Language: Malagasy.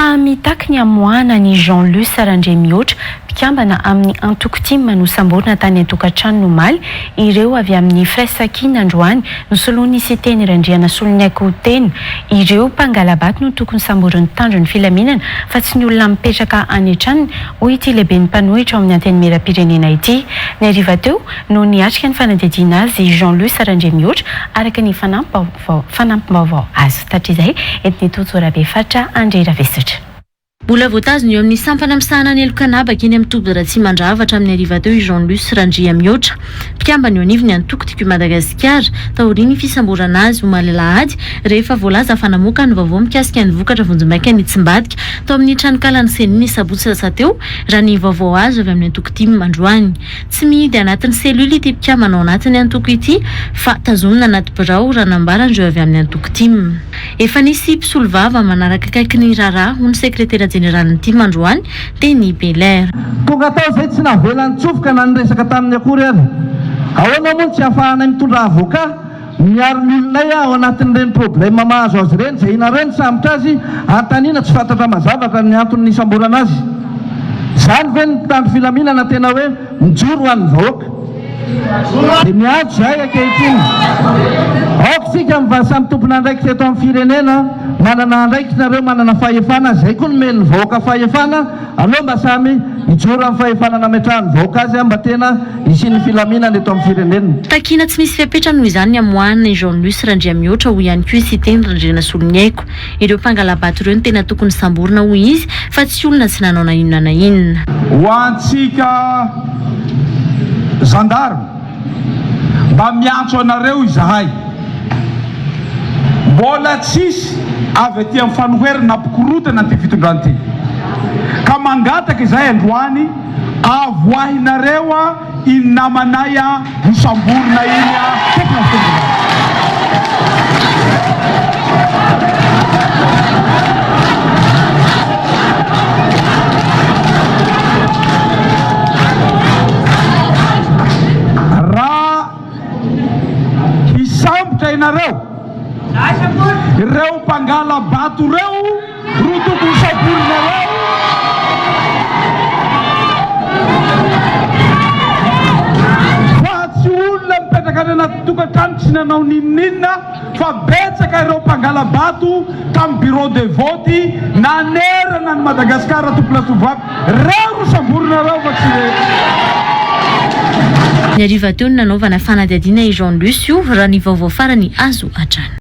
Fa mitaky ny amoana ny Jean-Luc Sarandre mihoatra mpikambana amin'ny Antoko-Tima no samborina tany an-tokantrano Nomaly ireo avy amin'ny Fraisakina Androany nosoloany sy teny Randriana Solonyaiko teny ireo mpangalabato no tokony samboriny tandrony filaminana fa tsy ny olona mipetraka any an-trano hoy ity lehibe ny mpanohitra ao amin'ny anteny mera-pirenena ity. Ny hariva teo no niatrika ny fanadihadiana azy Jean-Luc Sarandre mihoatra araka ny fanampim-baovao azy tatrizay entiny totorabe fatra Andre Ravesatra. Mbola voatazona eo amin'ny sampana misahana ny Elokanabaka eny amin'ny Toby Ratsimandrava amin'ny hariva teo Jean-Luc Sarandre mihoatra mpikambana eo anivony Antoko tiky Madagasikara taoriany fisamborana azy omalalahady rehefa voalaza fanamoaka ny vaovao mikasika ny vokatra vonjimaiky ny Tsimbadika tao amin'ny tranonkalany seniny sabotsy sasa teo raha ny vaovao azo avy amin'ny Antoko-Tima Androany. Tsy mihidy anatin'ny selula ity mpikambana ao anatin'ny Antoko ity fa tazomina anaty birao raha nambarandreo avy amin'ny Antoko-Tima. Efa nisy mpisolo vava manaraka akaiky ny raharaha ho ny sekretera jeneral'ny Tima Androany teny Belair. Tonga tao izay tsy navelan'ny tsofoka na niresaka tamin'ny akory ary. Ahoana moa tsy ahafahanay mitondra avoka miaro ny olonay ao anatin'ireny problema mahazo azy ireny izay inareny sambotra azy antanina tsy fantatra mazavatra ny antony nisamborana azy. Izany ve ny mpitandro filaminana tena hoe mijoro an'ny vahoaka. Dia miantso izay ankehitriny. Aoka isika mivaha samy tompona andraikitra eto amin'ny firenena manana andraikitrareo manana fahefana izay koa nomeny ny vahoaka fahefana aleo mba samy ijoro amin'ny fahefana nametrahany vahoaka azy mba tena isian'ny filaminana eto amin'ny firenena. Takina tsy misy fiapetra noho izany amoahana ny Jean-Luc Sarandre mihoatra ho ihany koa sy teny Randriana Solonyaiko. Ireo mpangalabato ireo no tena tokony samborina hoy izy fa tsy olona tsy nanao na inona na inona. Ho antsika gendarme mba miantso anareo izahay mbola tsisy avy aty amin'ny fanoherana mpikorotana ty fitondrany ty ka mangataka izahay androany avoahinareo inamanay nisamborina iny tokona fitondrana. Inareo ireo mpangala bato reo ro tokony saborinareo fa tsy olona mipetraka any anaty tokantrano tsy nanao ninina fa betsaka ireo mpangala bato tamin'ny bureau de vote nanerana ny Madagasikara tompolatovako reo ro saborinareo fa tsy ny hariva teo ny nanaovana fanadihadiana i Jean-Luc raha ny vaovao farany azo hatrany.